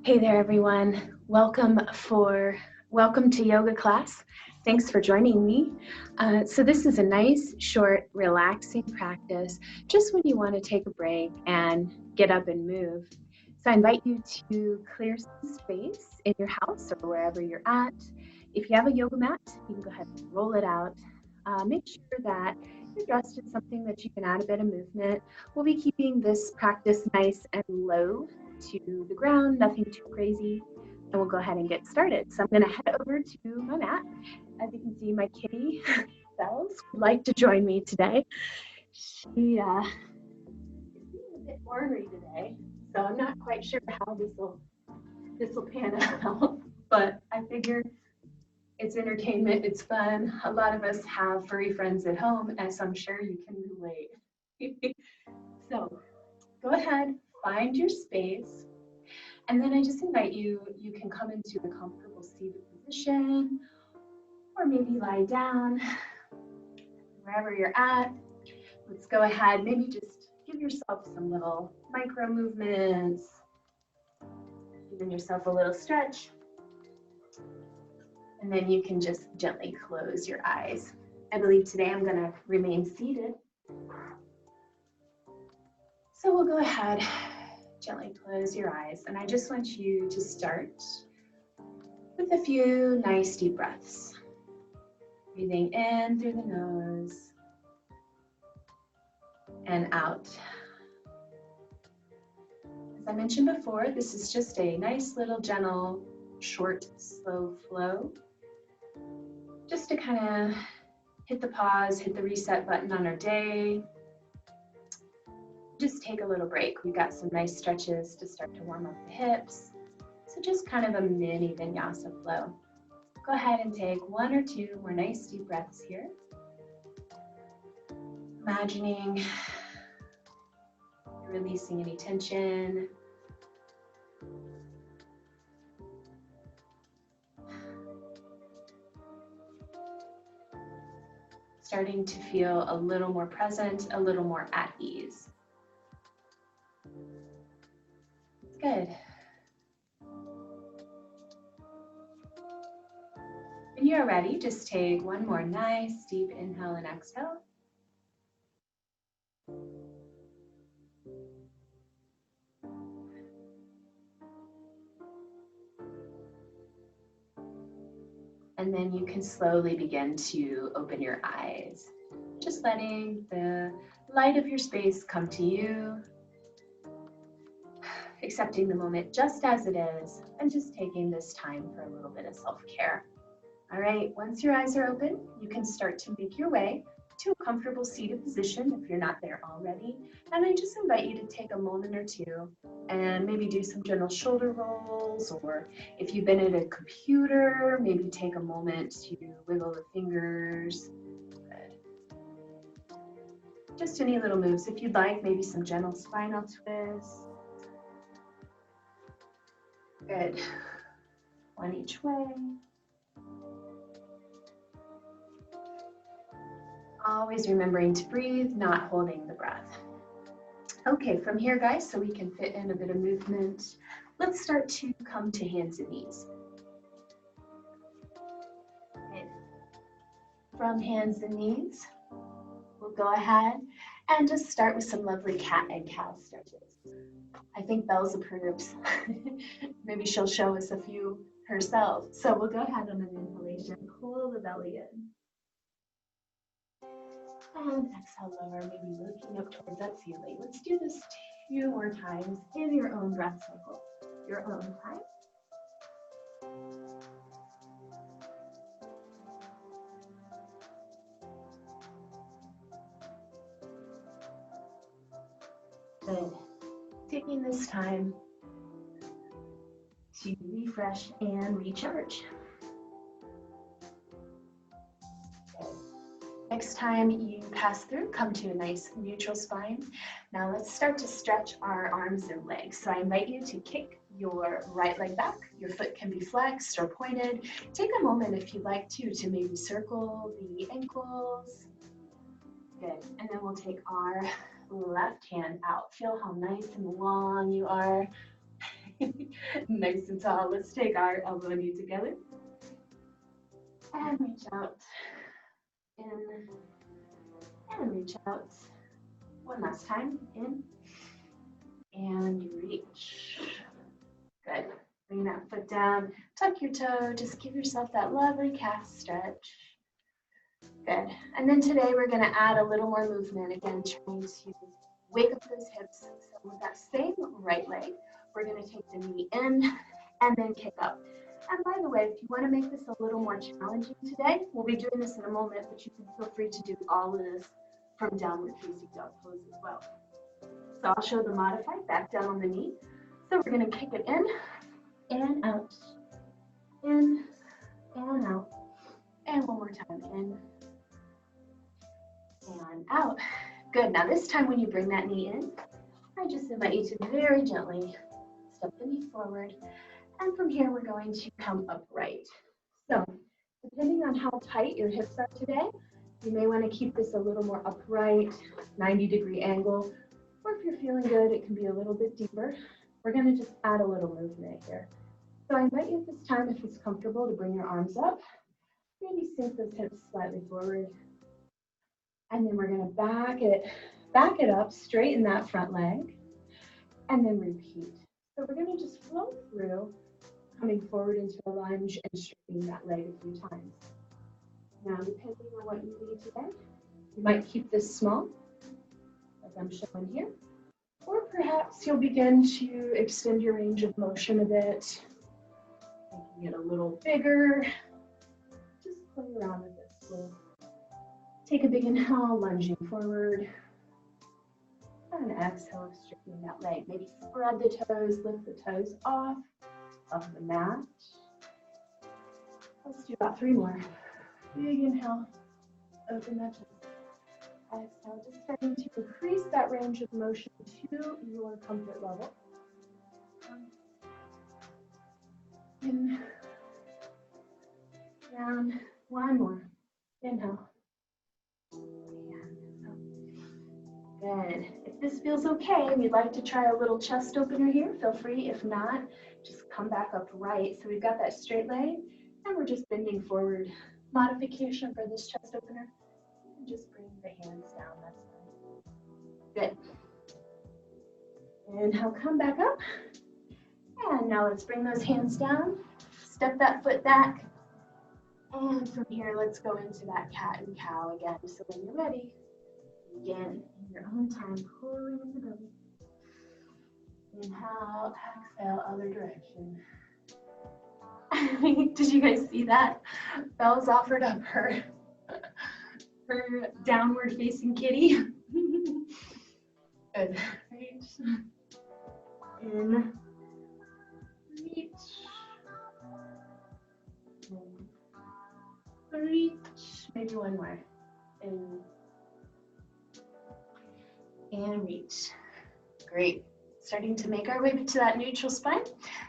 Hey there, everyone. Welcome to yoga class. Thanks for joining me. So this is a nice, short, relaxing practice just when you want to take a break and get up and move. So I invite you to clear some space in your house or wherever you're at. If you have a yoga mat, you can go ahead and roll it out. Make sure that you're dressed in something that you can add a bit of movement. We'll be keeping this practice nice and low to the ground, nothing too crazy, and we'll go ahead and get started. So I'm going to head over to my mat. As you can see, my kitty, Bells, would like to join me today. She is being a bit ornery today, so I'm not quite sure how this will pan out, but I figured it's entertainment, it's fun. A lot of us have furry friends at home, as I'm sure you can relate. So go ahead, find your space. And then I just invite you can come into a comfortable seated position or maybe lie down wherever you're at. Let's go ahead, maybe just give yourself some little micro movements, giving yourself a little stretch. And then you can just gently close your eyes. I believe today I'm going to remain seated. So we'll go ahead, gently close your eyes. And I just want you to start with a few nice deep breaths. Breathing in through the nose and out. As I mentioned before, this is just a nice little gentle, short, slow flow. Just to kind of hit the pause, hit the reset button on our day. Just take a little break. We've got some nice stretches to start to warm up the hips. So just kind of a mini vinyasa flow. Go ahead and take one or two more nice deep breaths here. Imagining you're releasing any tension. Starting to feel a little more present, a little more at ease. Good. When you're ready, just take one more nice deep inhale and exhale. And then you can slowly begin to open your eyes. Just letting the light of your space come to you. Accepting the moment just as it is, and just taking this time for a little bit of self-care. All right, once your eyes are open, you can start to make your way to a comfortable seated position if you're not there already. And I just invite you to take a moment or two and maybe do some gentle shoulder rolls, or if you've been at a computer, maybe take a moment to wiggle the fingers. Good. Just any little moves. If you'd like, maybe some gentle spinal twists. Good. One each way. Always remembering to breathe, not holding the breath. Okay, from here, guys, so we can fit in a bit of movement, let's start to come to hands and knees. Okay. From hands and knees, we'll go ahead and just start with some lovely cat and cow stretches. I think Bells approves. Maybe she'll show us a few herself. So we'll go ahead on an inhalation, pull the belly in. And exhale lower, maybe looking up towards that ceiling. Let's do this 2 more times in your own breath cycle, your own time. Good. Taking this time to refresh and recharge. Good. Next time you pass through, come to a nice neutral spine. Now let's start to stretch our arms and legs. So I invite you to kick your right leg back. Your foot can be flexed or pointed. Take a moment if you'd like to maybe circle the ankles. Good. And then we'll take our left hand out. Feel how nice and long you are. Nice and tall. Let's take our elbow and knee together. And reach out. In. And reach out. One last time. In. And reach. Good. Bring that foot down. Tuck your toe. Just give yourself that lovely calf stretch. Good. And then today we're going to add a little more movement. Again, trying to wake up those hips. So with that same right leg, we're going to take the knee in and then kick up. And by the way, if you want to make this a little more challenging today, we'll be doing this in a moment, but you can feel free to do all of this from downward facing dog pose as well. So I'll show the modified back down on the knee. So we're going to kick it in and out, in and out, and one more time, in and out. Good. Now this time when you bring that knee in, I just invite you to very gently step the knee forward. And from here, we're going to come upright. So depending on how tight your hips are today, you may want to keep this a little more upright, 90-degree angle. Or if you're feeling good, it can be a little bit deeper. We're going to just add a little movement here. So I invite you at this time, if it's comfortable, to bring your arms up. Maybe sink those hips slightly forward. And then we're going to back it up, straighten that front leg, and then repeat. So we're going to just flow through, coming forward into a lunge and straightening that leg a few times. Now, depending on what you need today, you might keep this small, like I'm showing here, or perhaps you'll begin to extend your range of motion a bit, making it a little bigger. Just play around with this. We'll take a big inhale, lunging forward, and exhale, straightening that leg. Maybe spread the toes, lift the toes off of the mat. Let's do about 3 more. Big inhale, open that chest. Exhale, just starting to increase that range of motion to your comfort level. In, down, 1 more. Inhale. Good. If this feels okay, we'd like to try a little chest opener here. Feel free. If not, just come back upright. So we've got that straight leg, and we're just bending forward. Modification for this chest opener, and just bring the hands down. That's fine. Good. Inhale, come back up. And now let's bring those hands down. Step that foot back. And from here, let's go into that cat and cow again. So when you're ready, begin in your own time, pulling in the belly. Inhale, exhale, other direction. Did you guys see that? Belle's offered up her downward facing kitty. Good. Reach. In. Reach. In. Reach. Maybe one more. In. And reach. Great. Starting to make our way to that neutral spine.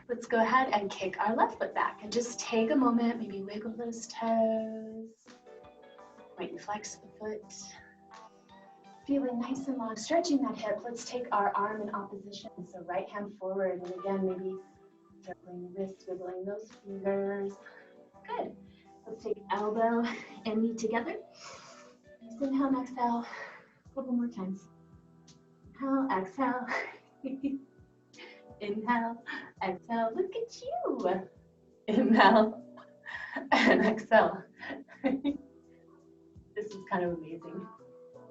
Let's go ahead and kick our left foot back and just take a moment, maybe wiggle those toes. Point and flex the foot. Feeling nice and long, stretching that hip. Let's take our arm in opposition. So right hand forward, and again, maybe juggling the wrist, wiggling those fingers. Good. Let's take elbow and knee together. Nice inhale and exhale. A couple more times. Inhale, exhale. Inhale, exhale. Look at you. Inhale and exhale. This is kind of amazing.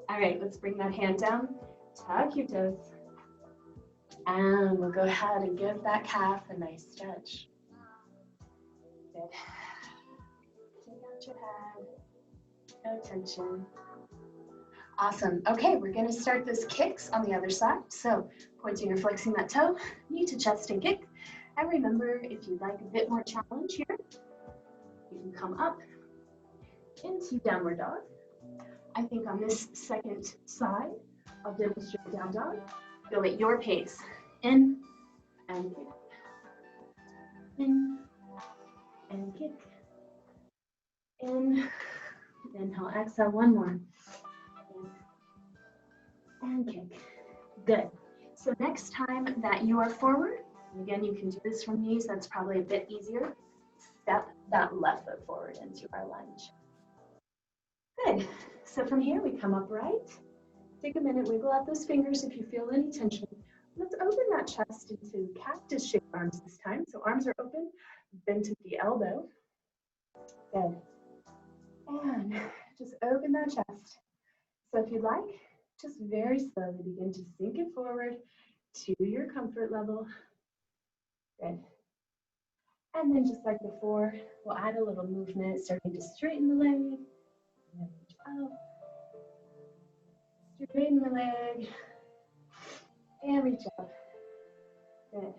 All right, let's bring that hand down. Tuck your toes. And we'll go ahead and give that calf a nice stretch. Good. Take out your head. No tension. Awesome. Okay, we're going to start those kicks on the other side. So pointing or flexing that toe, knee to chest and kick. And remember, if you'd like a bit more challenge here, you can come up into downward dog. I think on this second side, I'll demonstrate down dog. Go at your pace. In and kick. In and kick. In. Inhale, exhale, one more. And kick. Good. So next time that you are forward, And again, you can do this from knees. That's probably a bit easier. Step that left foot forward into our lunge. Good. So from here, we come upright. Take a minute, wiggle out those fingers if you feel any tension. Let's open that chest into cactus-shaped arms this time. So arms are open, bent at the elbow. Good. And just open that chest. So if you'd like, just very slowly begin to sink it forward to your comfort level. Good. And then just like before, we'll add a little movement, starting to straighten the leg. And then reach out. Straighten the leg. And reach up. Good.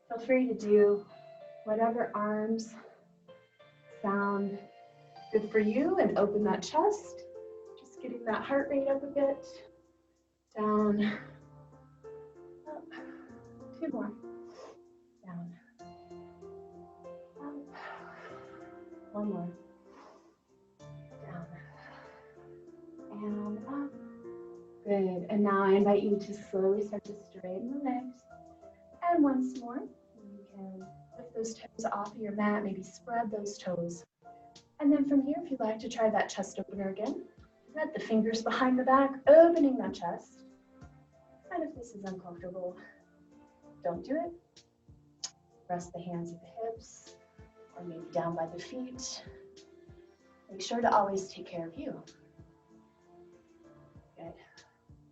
Feel free to do whatever arms sound good for you and open that chest. Just getting that heart rate up a bit. Down. Up. 2 more. Down. Up. 1 more. Down. And up. Good. And now I invite you to slowly start to straighten the legs. And once more, you can lift those toes off of your mat, maybe spread those toes. And then from here, if you'd like to try that chest opener again, let the fingers behind the back, opening that chest. And if this is uncomfortable, don't do it. Rest the hands at the hips, or maybe down by the feet. Make sure to always take care of you. Good.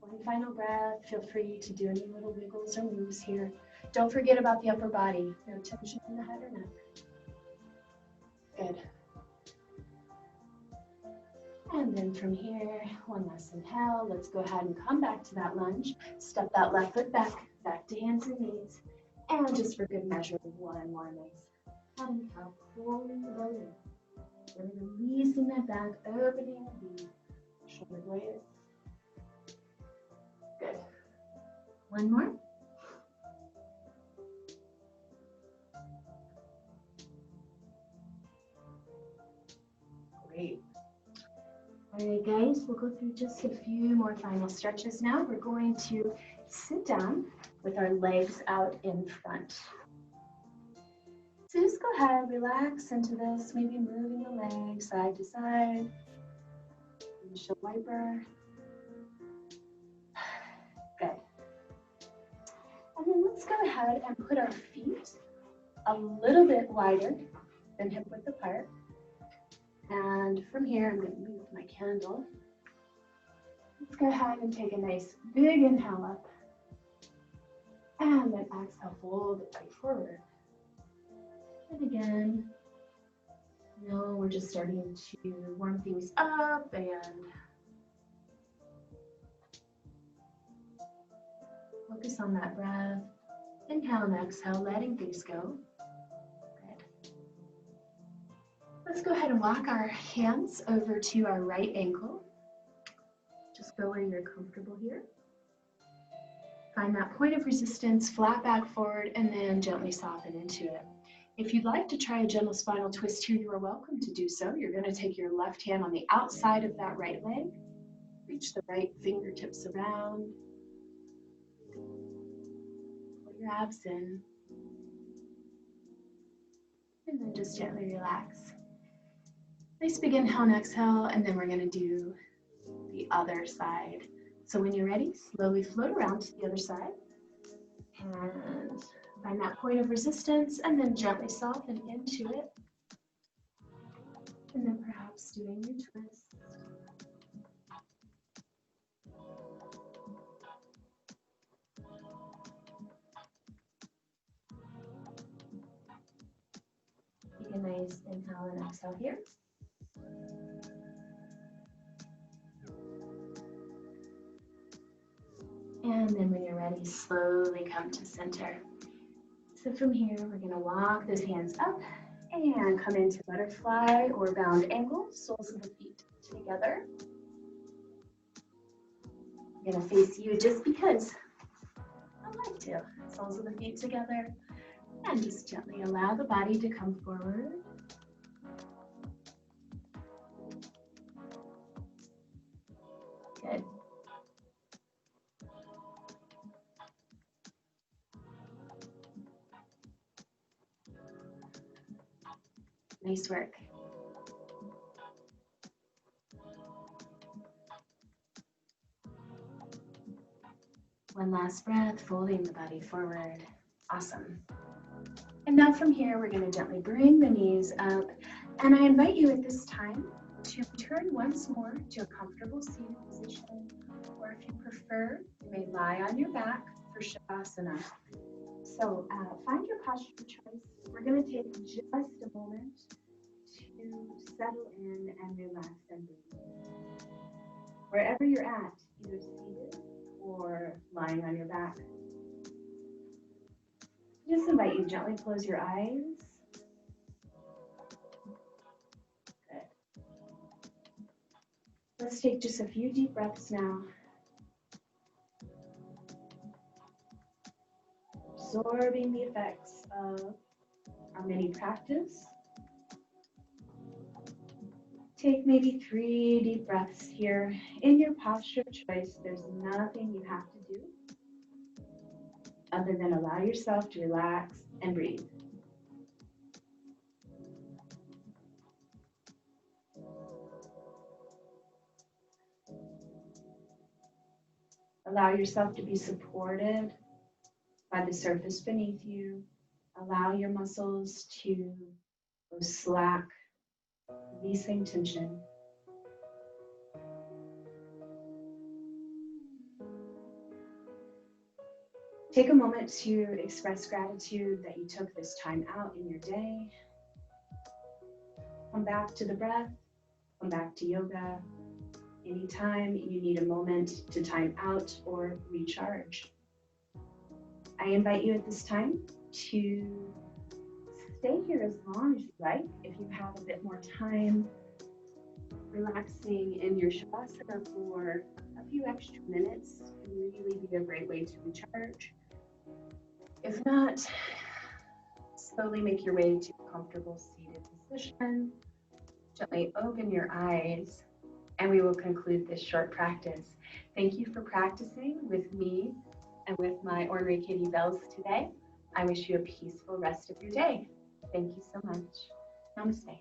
One final breath. Feel free to do any little wiggles or moves here. Don't forget about the upper body. No tension in the head or neck. Good. And then from here, one last inhale. Let's go ahead and come back to that lunge. Step that left foot back to hands and knees. And just for good measure, one more nice inhale, pulling the belly in. And releasing that back, opening the shoulder blades. Good. One more. Great. All right, guys, we'll go through just a few more final stretches now. We're going to sit down with our legs out in front. So just go ahead, relax into this, maybe moving the legs side to side. Windshield wiper. Good. And then let's go ahead and put our feet a little bit wider than hip width apart. And from here, I'm going to move my candle. Let's go ahead and take a nice big inhale up. And then exhale, fold it right forward. And again, we're just starting to warm things up and focus on that breath. Inhale and exhale, letting things go. Good. Let's go ahead and walk our hands over to our right ankle. Just go where you're comfortable here. Find that point of resistance, flat back forward, and then gently soften into it. If you'd like to try a gentle spinal twist here, you are welcome to do so. You're going to take your left hand on the outside of that right leg. Reach the right fingertips around. Pull your abs in. And then just gently relax. Nice big inhale and exhale, and then we're going to do the other side. So when you're ready, slowly float around to the other side. And find that point of resistance, and then gently soften into it. And then perhaps doing your twist. Take a nice inhale and exhale here. And then when you're ready, slowly come to center. So from here, we're going to walk those hands up and come into butterfly or bound angle, soles of the feet together. I'm going to face you just because I like to. Soles of the feet together, and just gently allow the body to come forward. Good. Nice work. One last breath, folding the body forward. Awesome. And now from here, we're going to gently bring the knees up. And I invite you at this time to return once more to a comfortable seated position. Or if you prefer, you may lie on your back for Shavasana. So find your posture of choice. We're going to take just a moment to settle in and relax and breathe. Wherever you're at, either seated or lying on your back. Just invite you to gently close your eyes. Good. Let's take just a few deep breaths now. Absorbing the effects of our mini practice. Take maybe 3 deep breaths here. In your posture of choice, there's nothing you have to do other than allow yourself to relax and breathe. Allow yourself to be supported by the surface beneath you. Allow your muscles to go slack, releasing tension. Take a moment to express gratitude that you took this time out in your day. Come back to the breath, come back to yoga. Anytime you need a moment to time out or recharge. I invite you at this time to stay here as long as you like. If you have a bit more time, relaxing in your Shavasana for a few extra minutes can really be a great way to recharge. If not, slowly make your way to a comfortable seated position. Gently open your eyes, and we will conclude this short practice. Thank you for practicing with me and with my ornery kitty Bells today. I wish you a peaceful rest of your day. Thank you so much. Namaste.